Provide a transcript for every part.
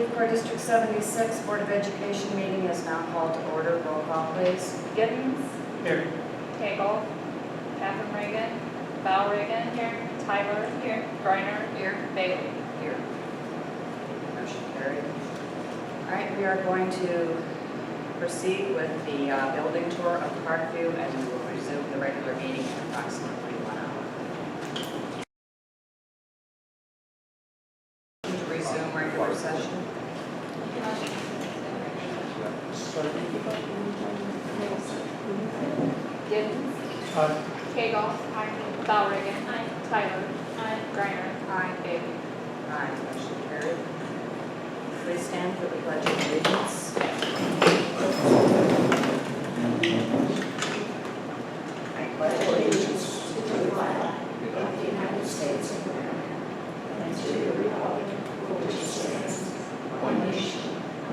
Creve Coeur District 76 Board of Education meeting is now called to order. Roll call, please. Giddens. Here. Cagle. Catherine Reagan. Val Reagan. Here. Tyler. Here. Griner. Here. Bailey. Here. Motion carried. All right, we are going to proceed with the building tour of Parkview, and we will resume the regular meeting in approximately 1 hour. To resume regular session. Giddens. Cagle. Val Reagan. Tyler. Griner. Bailey. Aye, motion carried. Please stand for the Pledge of Allegiance. I pledge allegiance to the flag of the United States of America and to the republic for which it stands, one nation,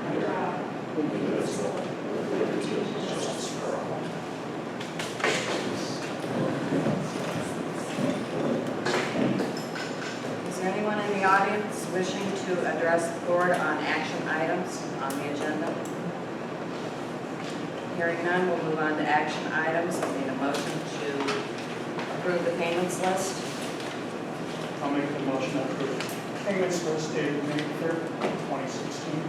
under God, indivisible, with liberty and justice for all. Is there anyone in the audience wishing to address the board on action items on the agenda? Hearing none, we'll move on to action items. I need a motion to approve the payments list. I'll make the motion to approve payments list dated May 3rd, 2016.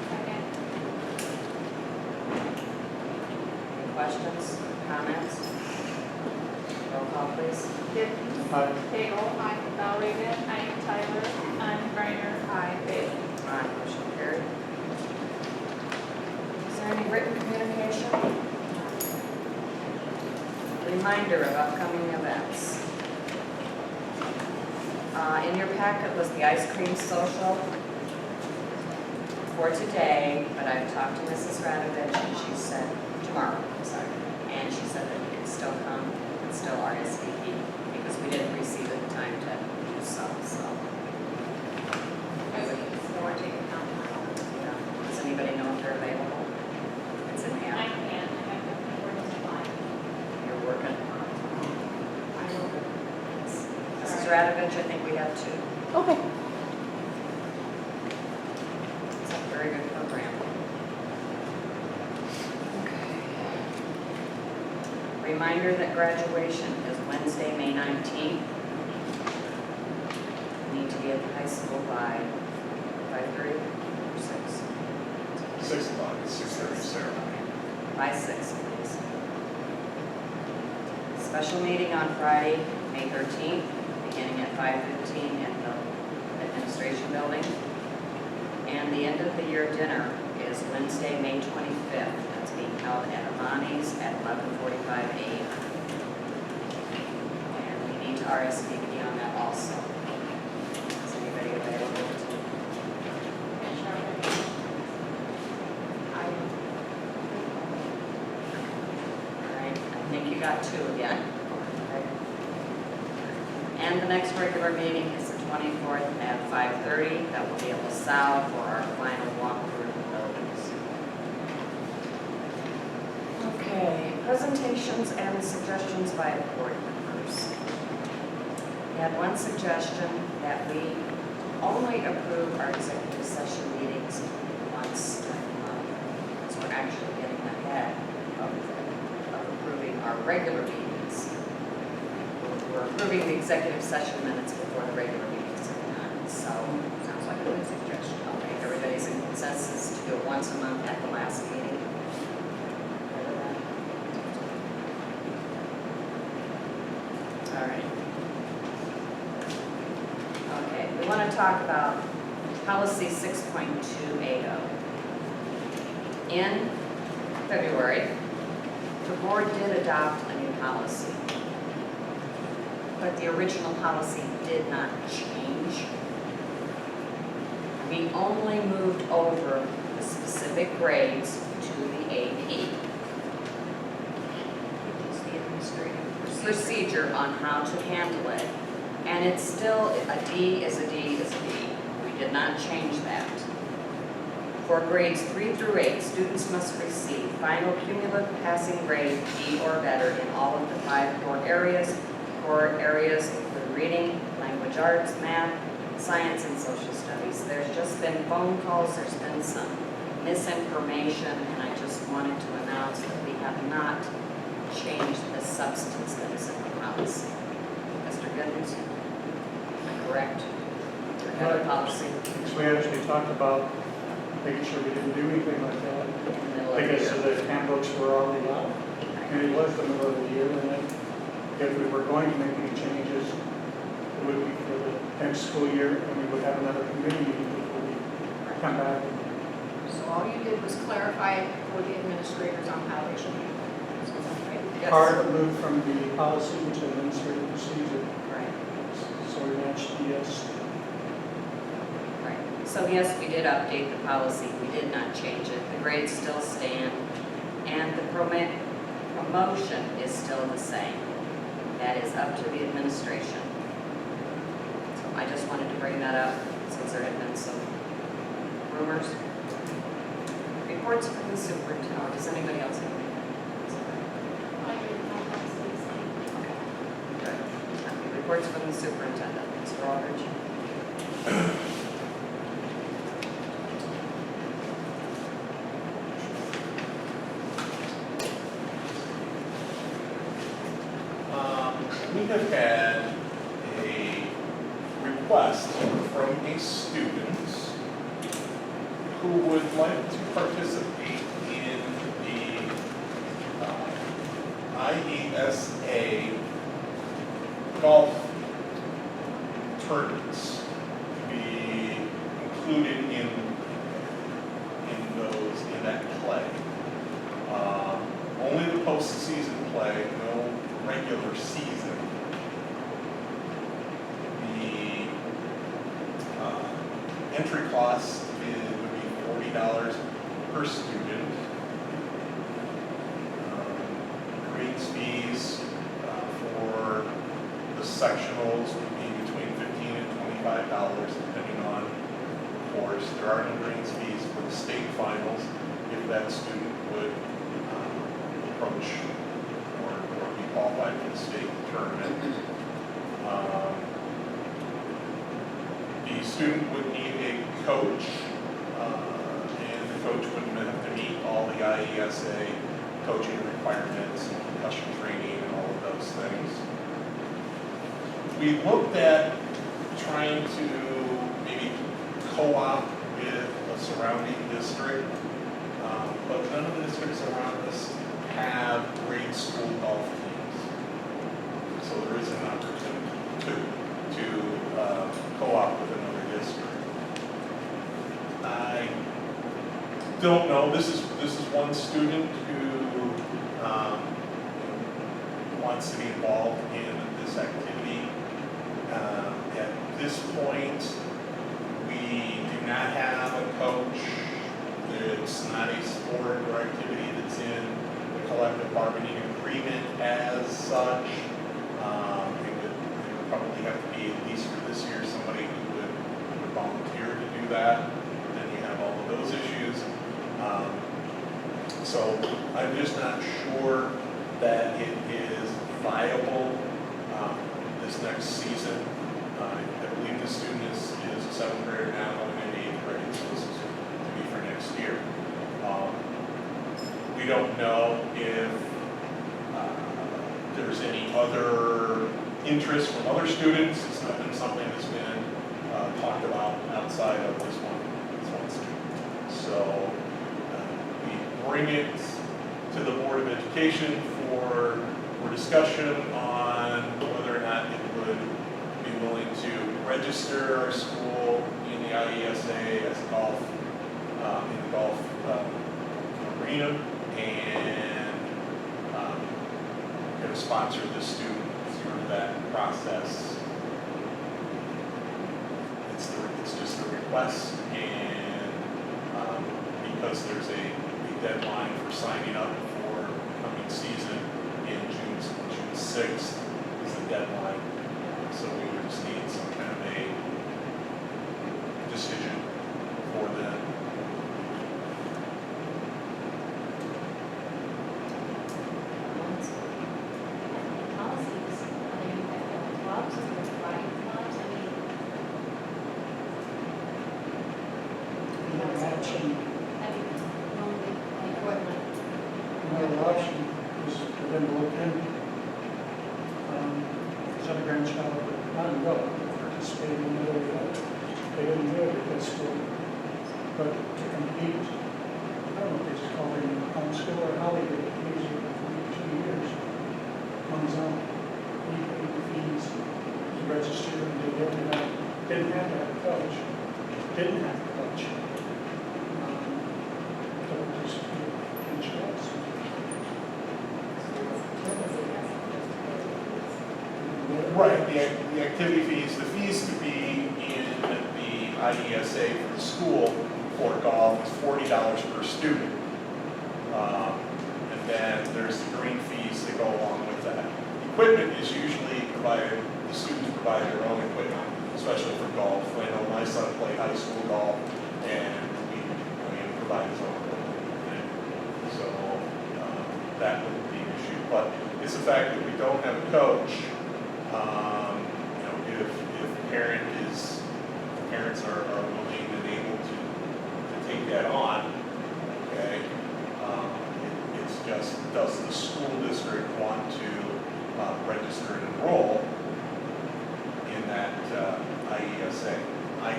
Second. Any questions, comments? Roll call, please. Giddens. Cagle. Val Reagan. Tyler. Griner. Bailey. Aye, motion carried. Is there any written communication? Reminder of upcoming events. In your packet was the ice cream social for today, but I've talked to Mrs. Radovich and she said, tomorrow, sorry, and she said that it can still come, it's still RSVP because we didn't receive it in time to do so. Does anybody know if they're available? It's in the app. You're working. Mrs. Radovich, I think we have two. Okay. It's a very good program. Okay. Reminder that graduation is Wednesday, May 19th. We need to be at the high school by 5:30 or 6? 6 o'clock, 6:30 ceremony. By 6, please. Special meeting on Friday, May 13th, beginning at 5:15 in the administration building. And the end of the year dinner is Wednesday, May 25th. That's being held at Amani's at 11:45 a.m. And we need to RSVP on that also. Is anybody available to? All right, I think you got two again. Okay. And the next regular meeting is the 24th at 5:30. That will be at LaSalle for our final walkthrough of the buildings. Okay, presentations and suggestions by the board members. We had one suggestion that we only approve our executive session meetings once during the month. So we're actually getting ahead of approving our regular meetings. We're approving the executive session minutes before the regular meetings are done. So, sounds like a good suggestion. Okay, everybody's in consensus to do it once a month at the last meeting. All right. Okay, we want to talk about policy 6.280. In February, the board did adopt a new policy, but the original policy did not change. We only moved over the specific grades to the AP. It's the administrative Procedure on how to handle it. And it's still, a D is a D is a D. We did not change that. For grades 3 through 8, students must receive final cumulative passing grade D or better in all of the 5 core areas. Core areas include reading, language arts, math, science and social studies. There's just been phone calls, there's been some misinformation, and I just wanted to announce that we have not changed the substance that is in the policy. Mr. Goodens, am I correct? Your head of Right. policy Because we actually talked about making sure we didn't do anything like that. in the middle of the Because year. the handbooks were already out, and it was the middle of the year, and then if we were going to make any changes, it would be for the next school year, and we would have another committee meeting before we come back. So all you did was clarify for the administrators on how they should handle it. Is that right? Yes. Part moved from the policy to administrative procedure, Right. so we matched the Right. So yes, we did update the policy, we did not change it, the grades still stand, and the promotion is still the same. That is up to the administration. So I just wanted to bring that up, since there had been some rumors. Reports from the superintendent, oh, does anybody else have anything? Okay, good. Reports from the superintendent, Mr. Aldridge. We have had a request from a student who would like to participate in the IESA golf tournaments to be included in that play. Only the postseason play, no regular season. The entry cost would be $40 per student. Greens fees for the sectionals would be between $15 and $25, depending on the course. There are no greens fees for the state finals if that student would approach or be qualified for the state tournament. The student would need a coach, and the coach would have to meet all the IESA coaching requirements and concussion training and all of those things. We looked at trying to maybe co-op with a surrounding district, but none of the districts around us have grade school golf teams. So there is an opportunity to co-op with another district. I don't know. This is one student who wants to be involved in this activity. At this point, we do not have a coach. It's not a sport or activity that's in the collective bargaining agreement as such. It would probably have to be, at least for this year, somebody who would volunteer to do that. Then you have all of those issues. So I'm just not sure that it is viable this next season. I believe the student is a seventh grader now, going into eighth grade, so this is to be for next year. We don't know if there's any other interest from other students. It's not been something that's been talked about outside of this one student. So we bring it to the Board of Education for discussion on whether or not it would be willing to register our school in the IESA as a golf, in the golf arena, and going to sponsor the student through that process. It's just a request, and because there's a deadline for signing up for the coming season in June 6th is the deadline. So we would just need some kind of a decision for them. Policies, are they clubs, are they flying clubs? I mean, option, Equipment. another option is for them to look in. His other grandchild, but not enrolled, participated in the middle of it. They didn't do it at that school. But to compete, I don't know if they just call it homeschool or how they did it, he was here for 2 years on his own. He paid the fees, he registered and did everything. Didn't have to have a coach. Didn't have a coach. So it just finished us. Right, the activity fees, the fees to be in the IESA for the school for golf is $40 per student. And then there's the green fees that go along with that. Equipment is usually provided, the students provide their own equipment, especially for golf. I know my son played high school golf and we provide his own equipment. And so that wouldn't be an issue. But it's the fact that we don't have a coach. If parents are willing and able to take that on, okay, it's just, does the school district want to register and enroll in that IESA? I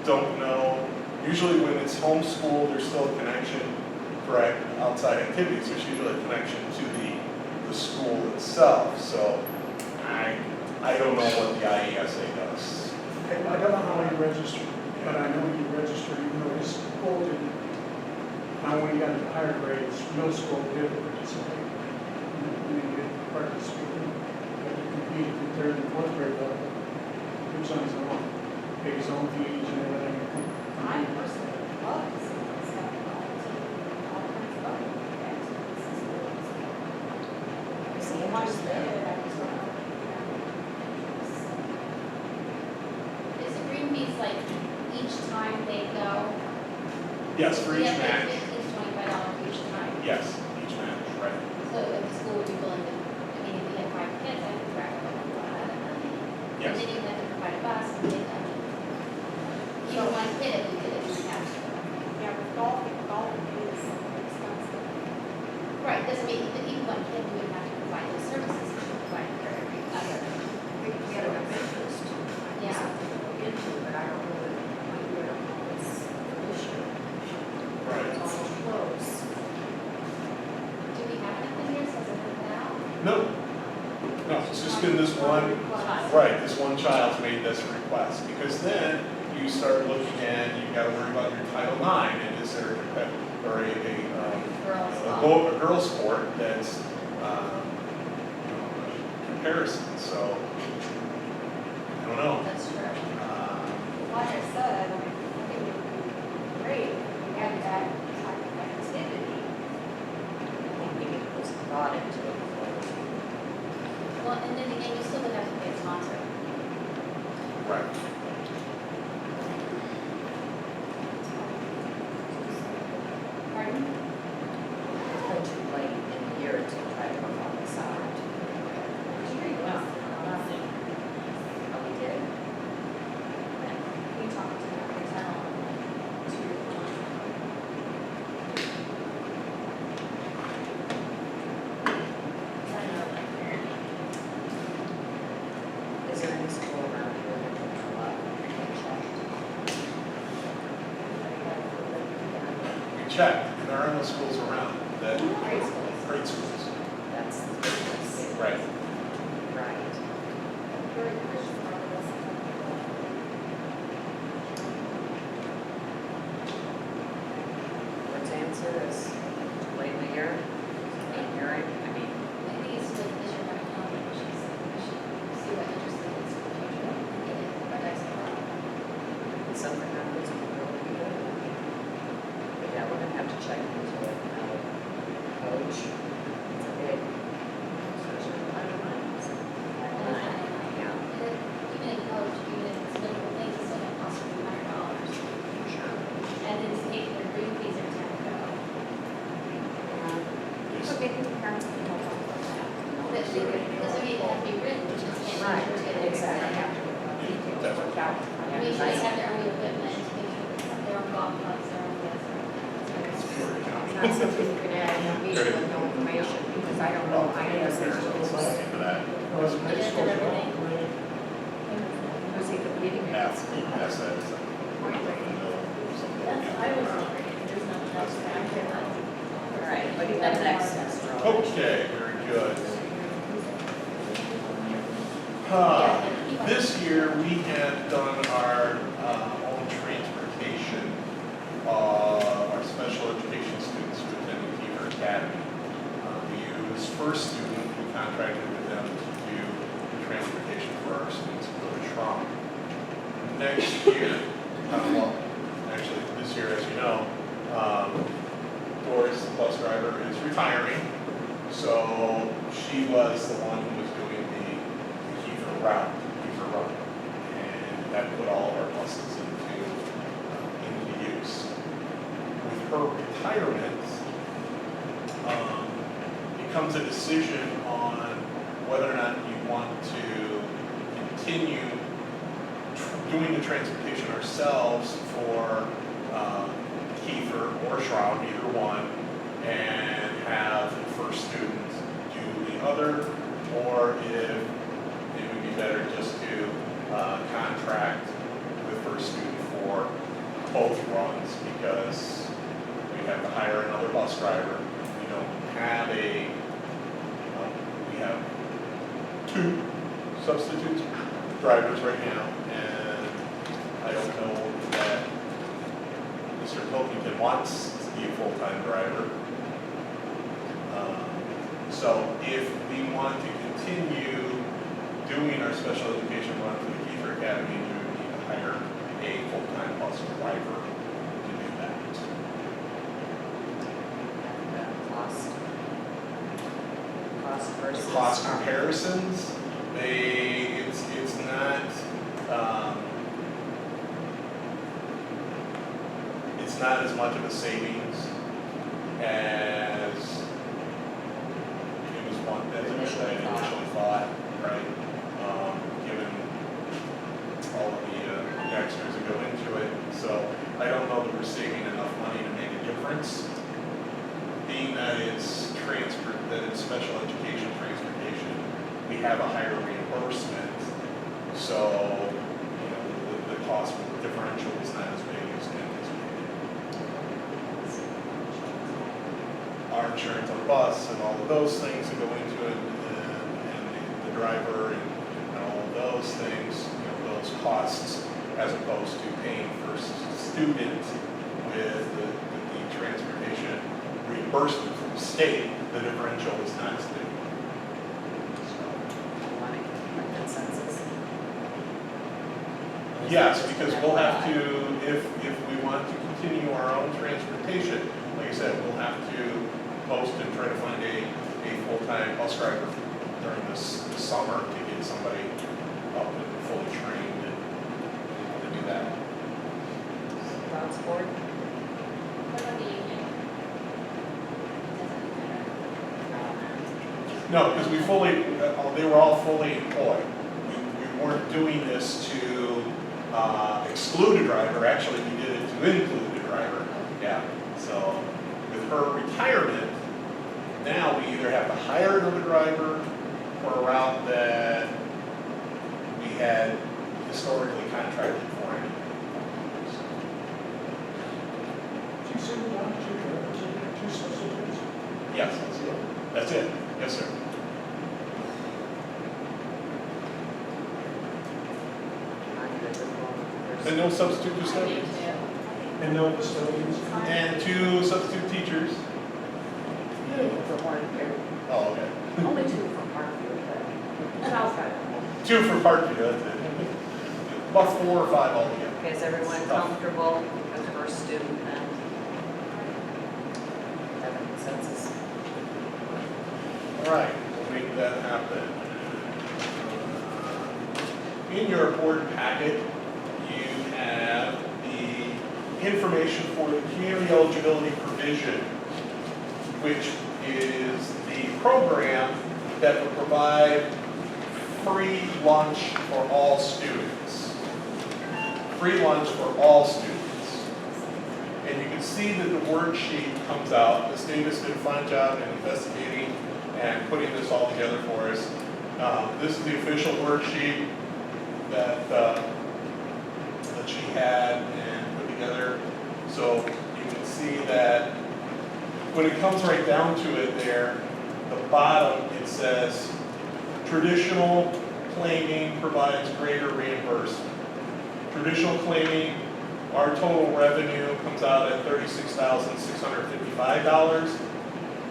don't know. Usually when it's homeschool, there's still a connection for outside activities. There's usually a connection to the school itself. So I don't know what the IESA does. I don't know how he registered, but I know he registered, even though his school didn't. Now, when he got into higher grades, middle school did participate. And he did participate, but he competed in third and fourth grade level. He was on his own, paid his own fees and everything. I personally love to see this stuff, all kinds of other activities. See, Watch just the there. Is the green fees like each time they go? Yes, for each Yeah, match. it's $25 each time. Yes, each match, right. So if the school would be willing to, I mean, if we had 5 kids, I could track them a lot. And Yes. then you have to provide a bus and they come. Even one kid, if we did it, we have to. Yeah, with golf is expensive. Right, doesn't mean that even one kid, we would have to provide those services we provide for every other. We can get an interest. Yeah. Into, but I don't know that we would have this issue. Right. It's almost close. Do we have anything here, says it now? No, it's just been this one, right, this one child's made this request. Because then you start looking at, you've got to worry about your Title IX, and is there a girls' sport that's comparison, so I don't know. That's true. Like I said, I think it would be great if we had that type of activity. I think we need to put some thought into it before we. Well, and then again, you still would have to pay a sponsor. Right. Pardon? It's been too late in the year to try to work on this out. Nothing. Oh, we did. We talked to the town Is there any school around here that can come up and check? We checked, and there are no schools around that, Grade schools. grade schools. That's the business. Right. Right. very Christian progress. Let's answer this. Late in the year, hearing, I mean, I think it's good that you're going to come, we should see what interest it is for the future and get it recognized for. it's something that was really good. But yeah, we're gonna have to check into it. Coach, it's a big, especially in my mind. Yeah, And then even in college, even if it's little things, it's still going to cost $300. sure. And then to pay for their green fees every time we go. So maybe the parents can help out with that. But it doesn't mean it have to be written, it just can't. Right, be written. exactly. Details worked out. I mean, they have their own equipment, make sure that their own golf clubs, their own not something you can add in a meeting with no information, because I don't know, I guess there's For that. Those middle schools are all great. who's he competing Ask, against? ask that. That's, I was wondering, there's nothing else that I can. All right, what do you have next, Mr. Rowe? Okay, very good. This year, we had done our own transportation of our special education students who attend Creve Coeur Academy. We use First Student, we contracted with them to do the transportation for our students who go to Schramm. Next year, well, actually this year, as you know, Doris, the bus driver, is retiring. So she was the one who was doing the Kiefer route, and that put all of our buses into use. With her retirement, it comes a decision on whether or not you want to continue doing the transportation ourselves for Kiefer or Schramm, either one, and have the first student do the other, or if it would be better just to contract with first student for both runs, because we have to hire another bus driver. We don't have we have 2 substitute drivers right now, and I don't know that Mr. Pilkington wants to be a full-time driver. So if we want to continue doing our special education run for the Creve Coeur Academy, we would need to hire a full-time bus driver to do that. Cost versus. The cost comparisons, it's not as much of a savings as it was as I initially thought, right? Given all of the extras that go into it. So I don't know that we're saving enough money to make a difference. Being that it's special education transportation, we have a higher reimbursement. So, the cost differential is not as big as anticipated. Our insurance on the bus and all of those things that go into it, and the driver and all of those things, those costs, as opposed to paying for student with the transportation reimbursement from the state, the differential is not as big. Consensus. Yes, because we'll have to, if we want to continue our own transportation, like I said, we'll have to post and try to find a full-time bus driver during this summer to get somebody up and fully trained and to do that. Routes board? What about the union? No, because they were all fully employed. We weren't doing this to exclude a driver, actually we did it to include a driver. Yeah, so with her retirement, now we either have to hire another driver for a route that we had historically contracted for him. Did you say we want 2 drivers and 2 substitutes? Yes, that's it. Yes, sir. And no substitute custodians. And no custodians? And 2 substitute teachers. For Parkview. Oh, okay. Only 2 for Parkview, but Southside. 2 for Parkview, that's it. About 4 or 5 altogether. Okay, is everyone comfortable with the first student then? Have a consensus? All right, we'll make that happen. In your board packet, you have the information for the community eligibility provision, which is the program that will provide free lunch for all students. Free lunch for all students. And you can see that the worksheet comes out. Ms. Davis did a fine job in investigating and putting this all together for us. This is the official worksheet that she had and put together. So you can see that when it comes right down to it there, the bottom, it says, traditional claiming provides greater reimbursement. Traditional claiming, our total revenue comes out at $36,655.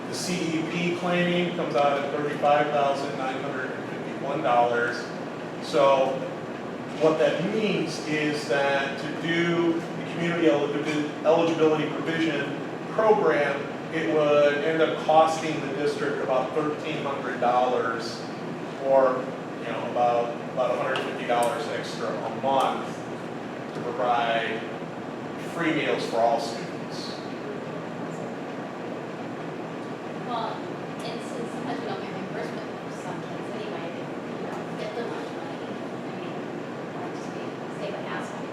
The CEP claiming comes out at $35,951. So what that means is that to do the community eligibility provision program, it would end up costing the district about $1,300 or about $150 extra a month to provide free meals for all students. Well, and since sometimes we don't get reimbursement for some kids anyway, they, get the lunch money. I mean, I'll just save an hassle.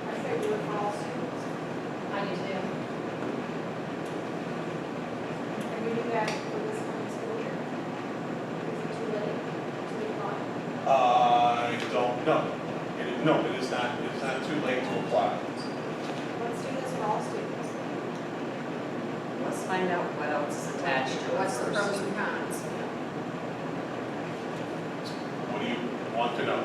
I say do it for all students. I do too. Can we do that for this coming school year? Is it too late? Too late? I don't know. No, it is not too late to apply. Let's do this for all students. Let's find out what else is attached to it What's the first. pros and cons? What do you want to know?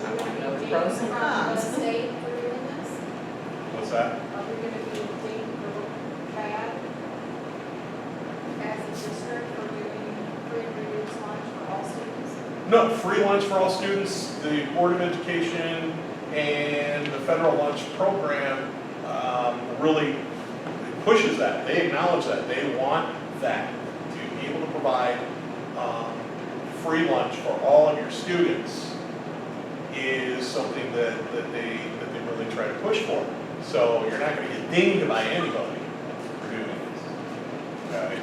I want to know the pros and From cons. the state for doing this? What's that? Are we gonna be dinged or bad as a district for doing free and reduced lunch for all students? No, free lunch for all students. The Board of Education and the federal lunch program really pushes that. They acknowledge that. They want that, to be able to provide free lunch for all of your students is something that they really try to push for. So you're not going to get dinged by anybody for doing this. Okay?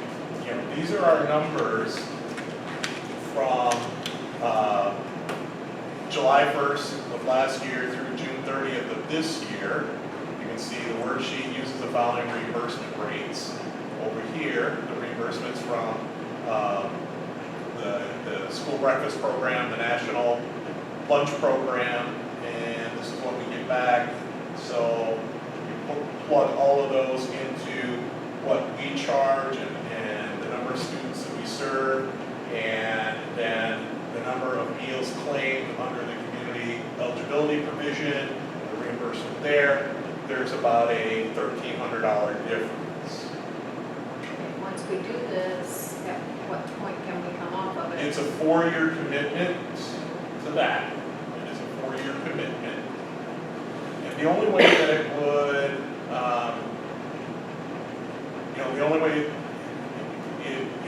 These are our numbers from July 1st of last year through June 30th of this year. You can see the worksheet uses the following reimbursement rates. Over here, the reimbursements from the school breakfast program, the national lunch program, and this is what we get back. So you plug all of those into what we charge and the number of students that we serve, and then the number of meals claimed under the community eligibility provision, the reimbursement there. There's about a $1,300 difference. Once we do this, at what point can we come off of it? It's a 4-year commitment to that. It is a 4-year commitment. And the only way that it would, the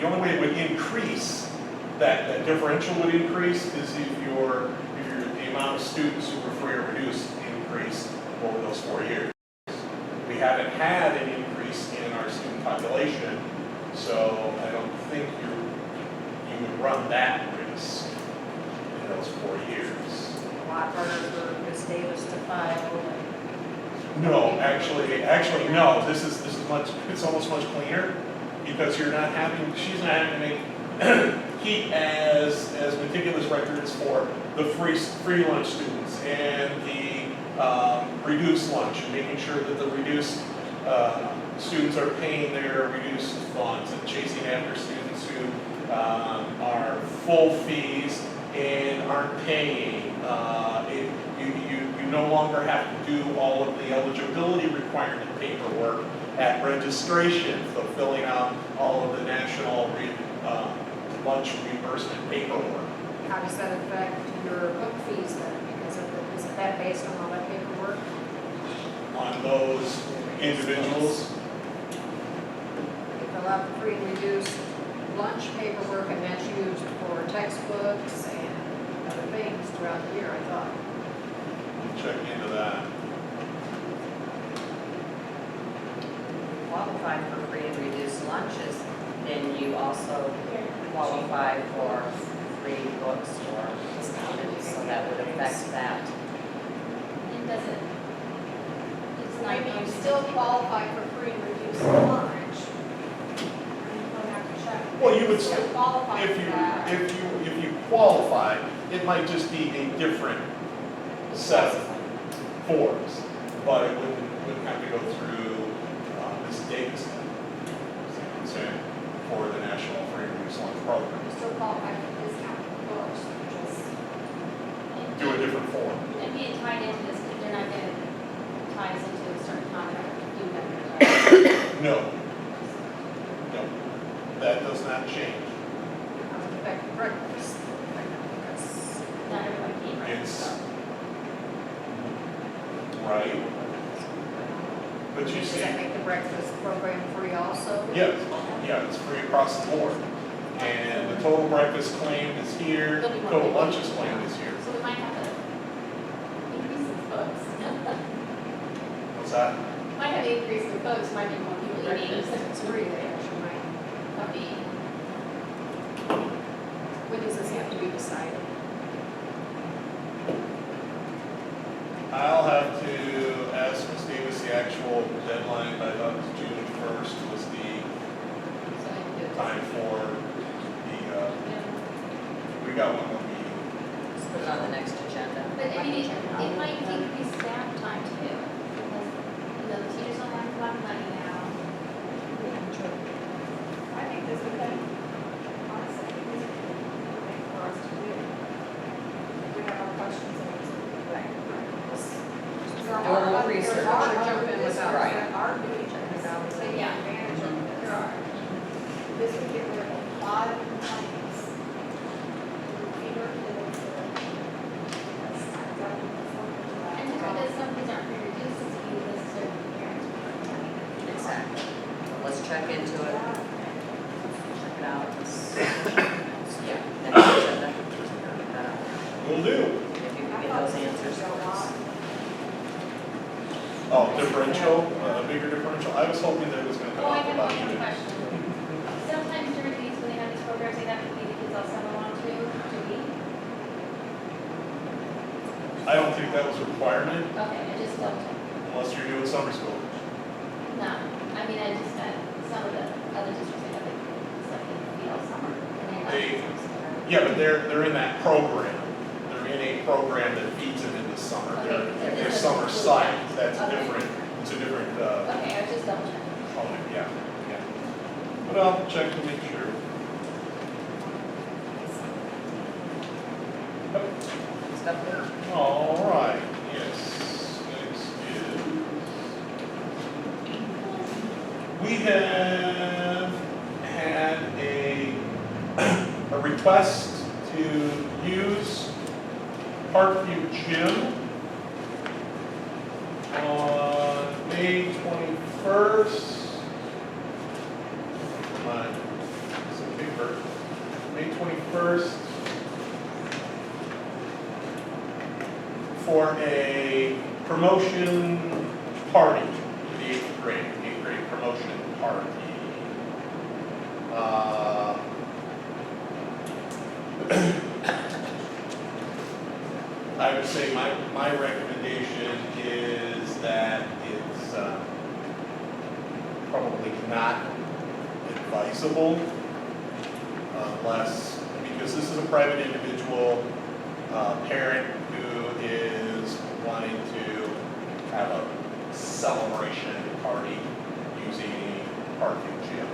only way it would increase, that differential would increase is if the amount of students who were free or reduced increased over those 4 years. We haven't had an increase in our student population, so I don't think you would run that risk in those 4 years. A lot harder for Ms. Davis to file. No, actually, no. This is it's almost much cleaner because she's not having to make keep as meticulous records for the free lunch students and the reduced lunch, and making sure that the reduced students are paying their reduced funds and chasing after students who are full fees and aren't paying. You no longer have to do all of the eligibility requirement paperwork at registration, so filling out all of the national lunch reimbursement paperwork. How does that affect your book fees then? Because isn't that based on all that paperwork? On those individuals, You fill out the free and reduced lunch paperwork, and that's used for textbooks and other things throughout the year, I thought. we'll check into that. Qualify for free and reduced lunches, then you also qualify for free books or discounted, so that would affect that. It doesn't, it's not maybe you still qualify for free and reduced lunch. And you'll have to check. Well, you would Still still, qualify if for you, that. if you qualify, it might just be a different set of forms, but it wouldn't have to go through this data set. Concern for the National Free and Reduced Lunch Program. You still qualify for discount, of course, just. Do a different form. And being tied into this, they're not gonna tie us into a certain contract, do that. No. No. That does not change. Breakfast. Not everyone can, right? It's, right, but you Does see, that make the breakfast program free also? yes, yeah, it's free across the board. And the total breakfast claim is here, total lunches claim is here. So we might have to increase the folks. What's that? Might have to increase the folks, might be more people eating. Breakfast, it's free there. Coffee. When does this have to be decided? I'll have to ask Ms. Davis the actual deadline, but I thought it was June 1st was the So I can do it. time for the, Yeah. we got one more meeting. Let's put it on the next agenda. But I mean, it might decrease staff time too, because, the teachers don't have a lot of money now. I think this would be, honestly, I think this would be a thing for us to do. If we have our questions answered. There Do a little are research. there are Jump other in districts without- that are doing this, Without- taking Yeah. advantage of this. There are. This would get rid of a lot of complaints. Feeder kids. And just because some kids aren't free reduced, it's because necessarily the parents are. Exactly. Let's check into it, check it out. Yeah, next agenda. Will do. If you can get those answers for us. Oh, differential, a bigger differential? I was hoping that it was gonna come Oh, I out have about one you. question. Sometimes during these, when they have these programs, they have to feed the kids all summer long too, to eat. I don't think that was a requirement Okay, I just don't, unless you're doing summer school. no, I mean, I just meant some of the other districts, they have to, it's like they feed all summer. and they're not They- supposed to. Yeah, but they're in that program. They're in a program that feeds them in the summer. They're summer site, that's a different, it's a different, Okay, I was just double checking. component, yeah, yeah. But I'll check to make sure. Stuff there. All right, yes, next is, we have had a request to use Parkview Gym on May 21st. Come on, some paper. May 21st. For a promotion party, the eighth grade promotion party. I would say my recommendation is that it's probably not advisable unless, because this is a private individual parent who is wanting to have a celebration party using Parkview Gym.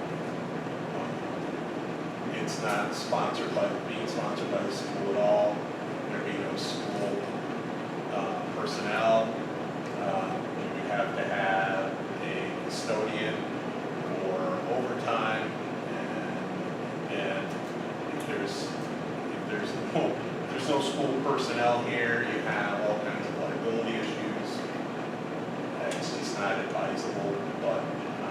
It's not being sponsored by the school at all. There be no school personnel. You would have to have a custodian for overtime, and if there's no school personnel here, you have all kinds of liability issues. It's just not advisable, but I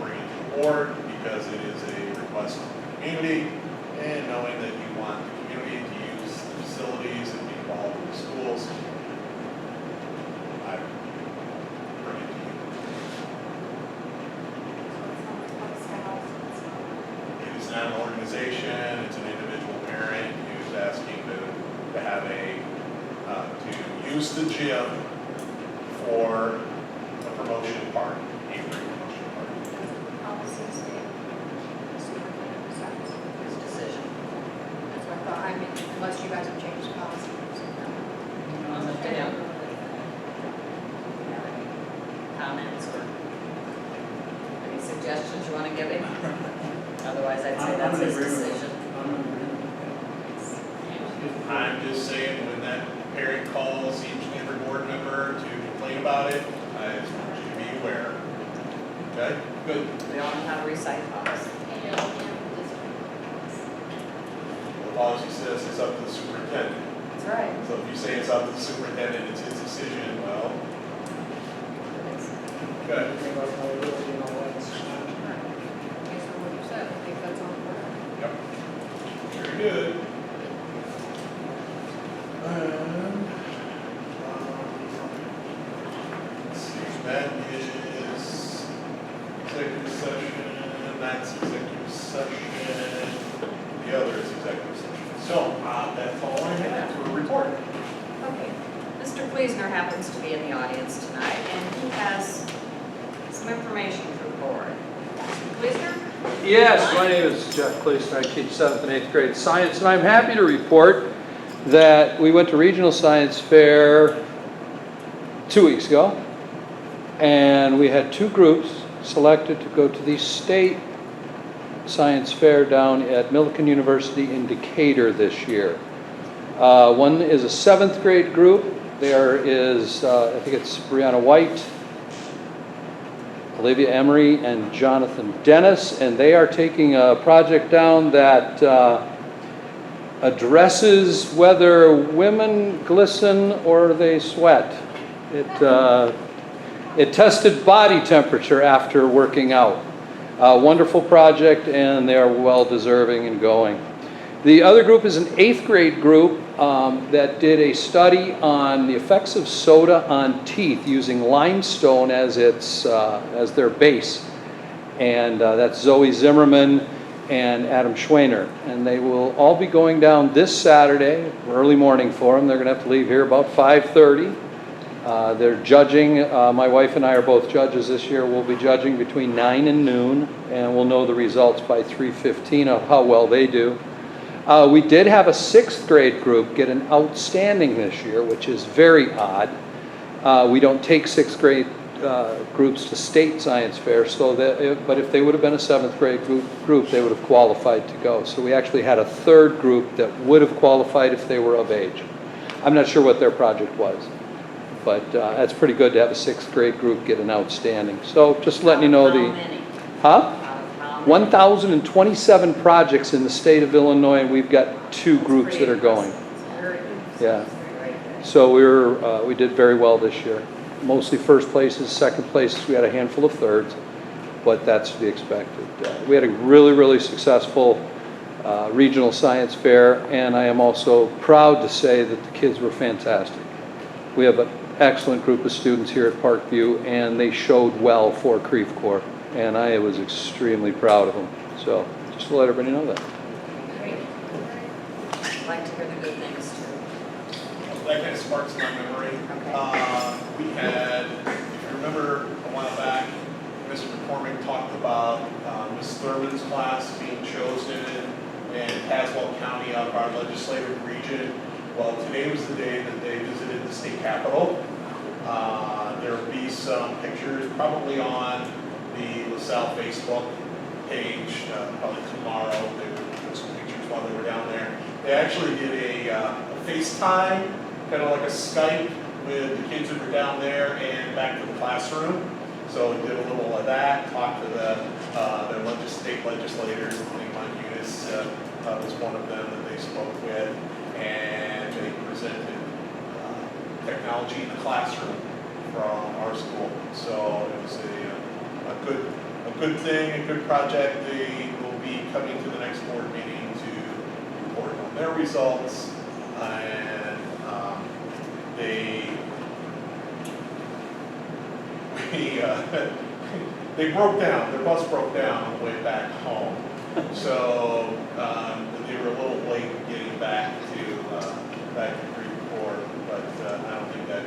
bring it to the board because it is a request from the community, and knowing that you want the community to use the facilities and be involved in the schools, I bring it to you. It is not an organization, it's an individual parent who's asking to have to use the gym for a promotion part, 8th grade promotion part. Policy state, superintendent decides. His decision. That's what I thought, I mean, unless you guys have changed policy. Up to him. Comments or any suggestions you want to give him? Otherwise, I'd say that's his decision. I'm in agreement. I'm just saying, when that parent calls each and every board member to complain about it, I just want you to be aware. Okay, good. We all know how to recite policy. And you're looking at the district. The policy says it's up to the superintendent. That's right. So if you say it's up to the superintendent, it's his decision, well, good. Think about liability and all that. Based on what you said, I think that's on board. Yep. Very good. Let's see, that is executive session, that's executive session, the other is executive session. So, that's all I have for a report. Okay. Mr. Fleesner happens to be in the audience tonight, and he has some information for the board. Mr. Fleesner? Yes, my name is Jeff Cleason. I teach 7th and 8th grade science, and I'm happy to report that we went to Regional Science Fair 2 weeks ago, and we had 2 groups selected to go to the State Science Fair down at Millikan University in Decatur this year. One is a 7th grade group. There is, I think it's Brianna White, Olivia Emery, and Jonathan Dennis, and they are taking a project down that addresses whether women glisten or they sweat. It tested body temperature after working out. Wonderful project, and they are well deserving and going. The other group is an 8th grade group that did a study on the effects of soda on teeth using limestone as their base. And that's Zoe Zimmerman and Adam Schwainer. And they will all be going down this Saturday, early morning for them. They're going to have to leave here about 5:30. They're judging, my wife and I are both judges this year. We'll be judging between 9 and noon, and we'll know the results by 3:15 of how well they do. We did have a 6th grade group get an outstanding this year, which is very odd. We don't take 6th grade groups to state science fair, but if they would have been a 7th grade group, they would have qualified to go. So we actually had a 3rd group that would have qualified if they were of age. I'm not sure what their project was, but that's pretty good to have a 6th grade group get an outstanding. So just letting you know How many? Huh? Out of how many? 1,027 projects in the state of Illinois, and we've got 2 groups that are going. Very good. Yeah. Very good. So we did very well this year. Mostly first places, second places, we had a handful of thirds, but that's to be expected. We had a really, really successful regional science fair, and I am also proud to say that the kids were fantastic. We have an excellent group of students here at Parkview, and they showed well for Creve Coeur, and I was extremely proud of them. So just to let everybody know that. Great. I'd like to hear the good things too. That kind of sparks my memory. We had, if you remember a while back, Mr. McCormick talked about Ms. Thurman's class being chosen in Tazewell County out of our legislative region. Well, today was the day that they visited the state capitol. There will be some pictures probably on the LaSalle Facebook page, probably tomorrow. They would put some pictures while they were down there. They actually did a FaceTime, kind of like a Skype with the kids that were down there and back to the classroom. So we did a little of that, talked to the state legislators. I think Mike Eunice was one of them that they spoke with, and they presented technology in the classroom from our school. So it was a good thing, a good project. They will be coming to the next board meeting to report on their results, and they broke down. Their bus broke down on the way back home, so they were a little late getting back to Creve Coeur. But I don't think that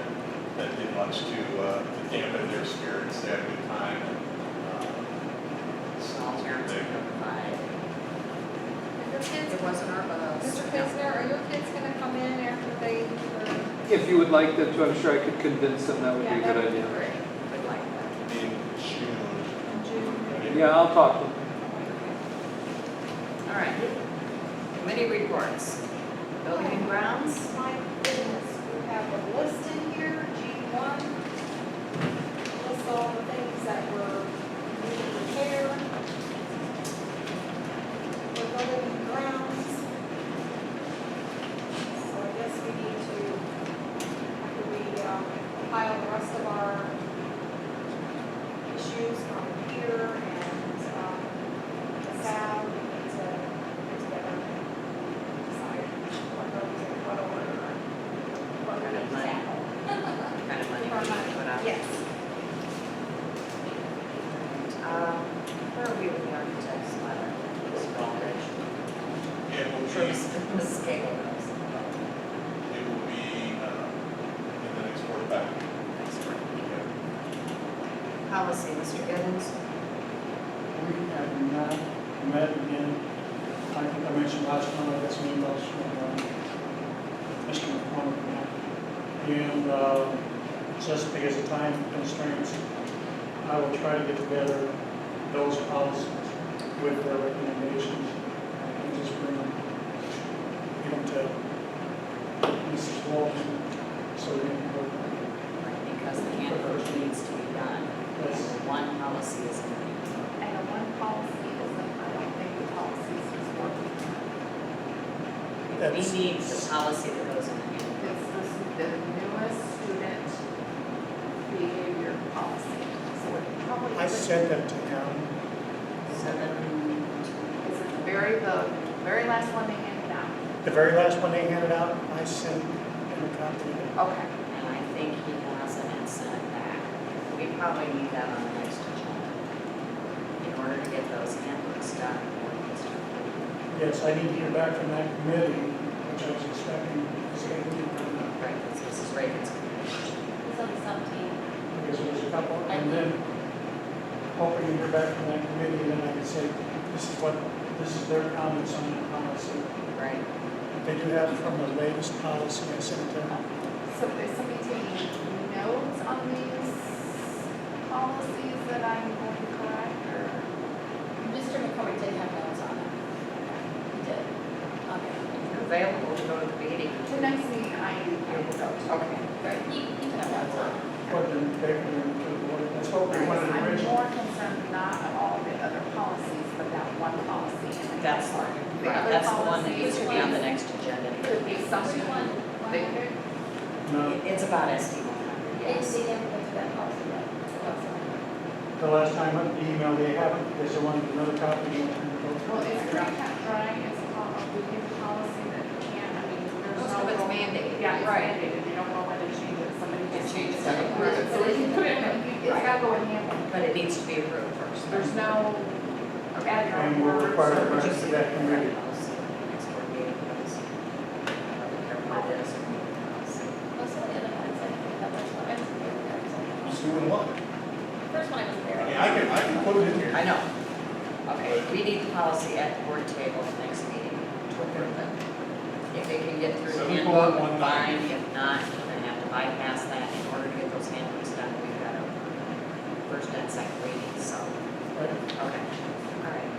did much to dampen their spirits. They had a good time. And, All parents are notified. Your kids, It wasn't our bus. Mr. Kisner, are your kids gonna come in after they, If you would like them to, I'm sure I could convince them that would be a good idea. great. Would like that. in June. In June. Yeah, I'll talk to them. All right. Committee reports. Building and grounds. My goodness, we have a list in here, G1. Lists all the things that were needing repair. For building and grounds. So I guess we need to, after we compile the rest of our issues from here and the sound, we need to get together and decide what goes in what order and what we need to tackle. Kind of money we need to put out. Yes. Where are we with the architect's letter? This is all rich. It will Sure, be, Mrs. Cagle knows. it will be in the next board back. Next one. Policy, Mr. Giddens. We have not met again. I think I mentioned last time, I got some emails from Mr. McCormick. And just because of time constraints, I will try to get together those policies with their recommendations and just bring them, get them to Mrs. Walton so we can go. Because the handbook needs to be done. Yes. And one policy is in it. And the one policy isn't, I don't think the policies is working. We need the policy that goes in the handbook. It's the newest student behavior policy, so it probably I isn't. sent that to him. 7. It's the very last one they handed out. The very last one they handed out, I sent him a copy of it. Okay. And I think he has it and sent it back. We probably need that on the next agenda in order to get those handbooks done. Yes, I need to hear back from that committee, which I was expecting this evening. Right, this is Mrs. Reagan's committee. It's on the 17th. Because there was a couple, and then hoping to hear back from that committee, and then I can say, this is their comments on that policy. Right. They do have from the latest policy I sent to them. So is somebody taking notes on these policies that I'm going to correct, or? Mr. McCormick did have notes on it. He did. Okay. Available to go to the meeting. The next meeting, I will go. Okay, good. He can have notes on it. What then they can bring to the board, that's what we wanted I'm originally. more concerned not of all the other policies, but that one policy. That's the right, other that's the one that policies needs to be on the next agenda. Could be something. Which one? They- No, It's about SD 100, They yes. didn't go to that policy yet. the last time I emailed, they haven't, there's one, another copy. you want to go through. Well, is Creve Coeur is a policy that can, I mean, there's Most no. of it's mandated. Yeah, it's mandated, you don't know when to change it, somebody can change it. Right. So they can put it, it's got to go in handbook. But it needs to be approved first. There's no. add your And own we're words required or- to run to that committee. Next board meeting, please. I don't care what it is. Most of the other ones, I think, that was what I was there. Just doing what? First one I was there. I mean, I can put it in here. I know. Okay, we need the policy at the board table next meeting to approve it. If it can get through the handbook, 7.19. fine. If not, we're gonna have to bypass that in order to get those handbooks done. We've got a first and second reading, so, Right? okay, all right.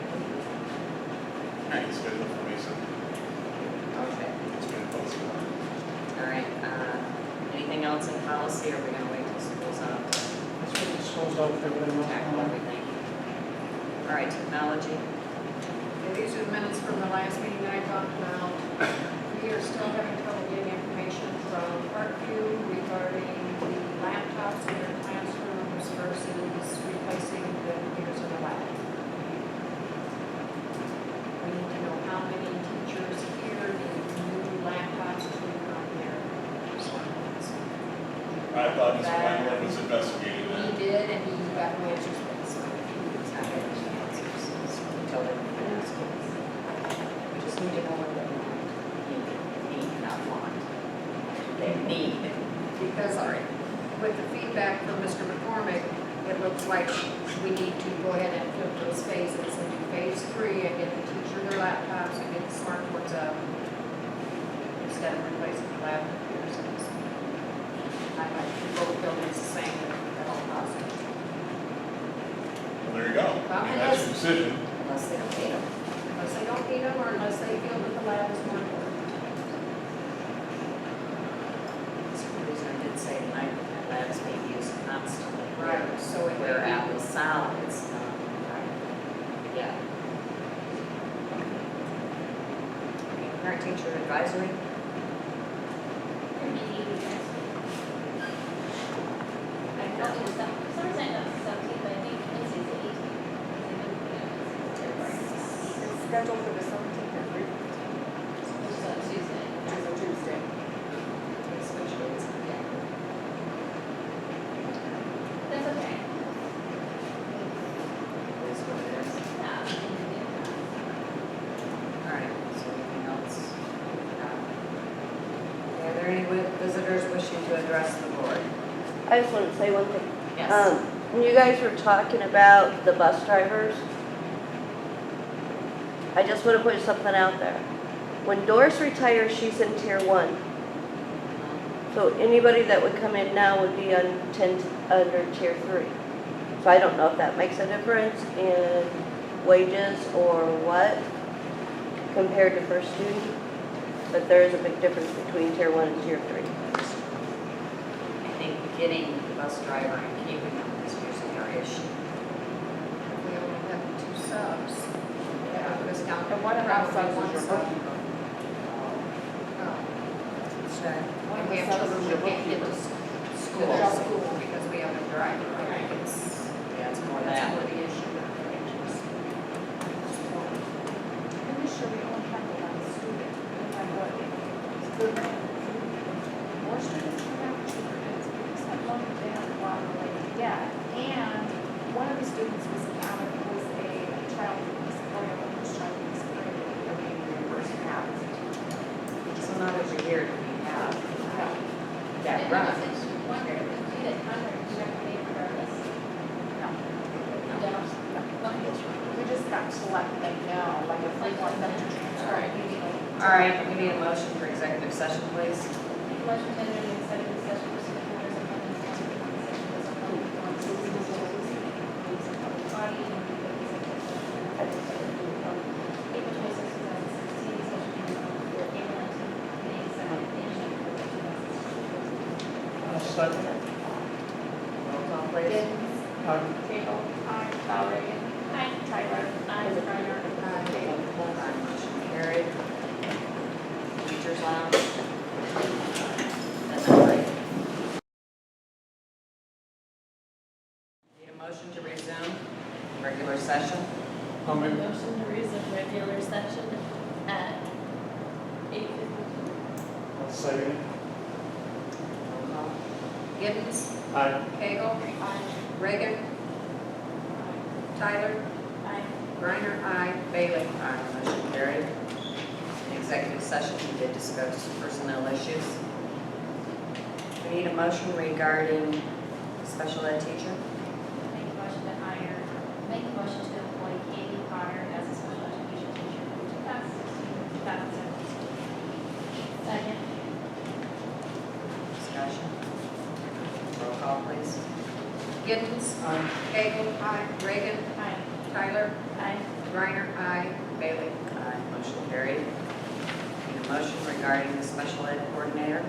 Alright, schedule for Mason. Okay, It's been posted. all right. Anything else in policy, or are we gonna wait till school's out? That's what it's supposed to be, everything else Tackle going on. everything. All right, technology. Okay, these are the minutes from the last meeting that I talked about. We are still having trouble getting information from Parkview regarding the laptops in their classrooms versus replacing the computers in the lab. We need to know how many teachers here need new laptops to run their assignments. I thought Mr. Weinberg was investigating He that. did, and he got no answers, but so he was not getting the answers. Until they can ask us. We just need to know what they want. Need, not want. They need. Because, all right, with the feedback from Mr. McCormick, it looks like we need to go ahead and flip those phases and do phase 3 and get the teacher their laptops and get the smart boards up instead of replacing the lab computers. I like both buildings the same at all costs. Well, there you go. I mean, that's your decision. Unless they don't need them. Unless they don't need them or unless they feel that the lab is more important. That's the reason I did say tonight that labs may be used constantly. Right, so it Where may be- Apple Sound, it's not, yeah. Okay, Parent teacher advisory, They're meeting next week. I don't think it's some reason it's the 17th, but I think Wednesday's the 18th. It's scheduled for the 17th or 3th. Which is on Tuesday. Which is a Tuesday. it's which days? That's okay. It is what it is. Yeah, we can do that. All right, so anything else? Are there any visitors wishing to address the board? I just want to say one thing. Yes. When you guys were talking about the bus drivers, I just want to put something out there. When Doris retires, she's in tier 1. So anybody that would come in now would be on under tier 3. So I don't know if that makes a difference in wages or what compared to first student, but there is a big difference between tier 1 and tier 3. I think getting the bus driver and keeping them is usually our issue. We only have 2 subs. Yeah, discount. And one of our subs One is your sub. bookkeeper. One And of we the have subs children is who your can't get to bookkeeper. school because we have a driver. I think it's, Yeah, it's more that's that. more the issue. And this year we only have the one student. And then what? More students come out, cheaper it is. We just have one down a lot of like, yeah. And one of the students was out of, was a child who was spoiled, and his child was spoiled. They're being reimbursed half as a teacher. So not every year do we have No. that And run. I just wonder, if we do that contract, do you have to pay regardless? No. You don't? Okay. We just got to let them know, like if we want them to transfer. All right, we need a motion for executive session, please. Motion to enter into executive session pursuant to Arizona Government Law, section as a public forum, citizens will use a public body and will be the executive session. April 26, 2016, session being for April 19, May 2nd, and June 2016. Second. Roll call, please. Giddens. Table. Aye. Valerie. Aye. Tyler. Aye. Reiner. Aye, motion carried. Teachers lounge. That's all right. Need a motion to resume regular session. I'll make, Motion to resume regular session at 8:52. I'll second it. Roll call. Giddens, Aye. Cagle, Reagan, Tyler, Aye. Reiner, aye, Bailey. Aye, motion carried. In executive session, we did discuss personnel issues. We need a motion regarding special ed teacher. Make a motion to hire, make a motion to employ Katie Potter as a special education teacher for 2016, 2017. Second. Discussion. Roll call, please. Giddens, Aye. Cagle, aye, Reagan, Aye. Tyler, Aye. Reiner, aye, Bailey. Aye, motion carried. Need a motion regarding the special ed coordinator.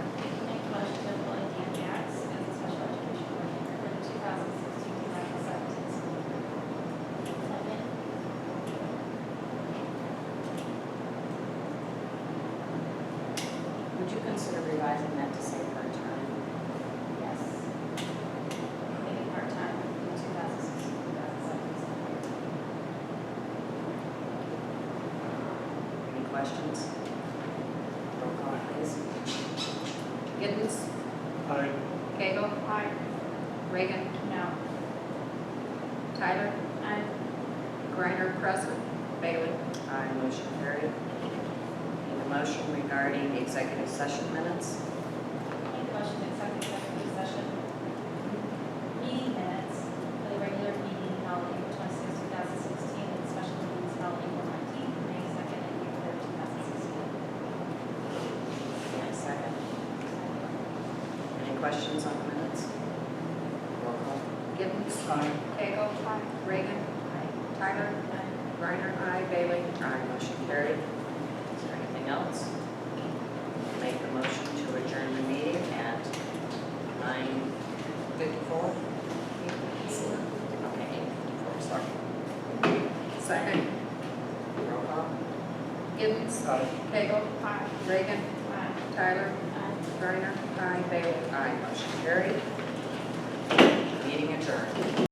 Make a motion to employ Dan Jax as a special education coordinator for the 2016, 2017 school year. Second. Would you consider revising that to say part-time? Yes. Make it part-time for the 2016, 2017 school year. Any questions? Roll call, please. Giddens, Aye. Cagle, Aye. Reagan, No. Tyler, Aye. Reiner, present, Bailey. Aye, motion carried. Need a motion regarding the executive session minutes. Make a motion to accept the executive session questions on the minutes? Roll call. Gibbons. Cagle. Reagan. Tyler. Griner, aye. Bailey. Aye, motion carried. Is there anything else? Make the motion to adjourn the meeting at 9:54. Okay, 8:54, sorry. Second. Roll call. Gibbons. Cagle. Reagan. Tyler. Griner, aye. Bailey. Aye, motion carried. Meeting adjourned.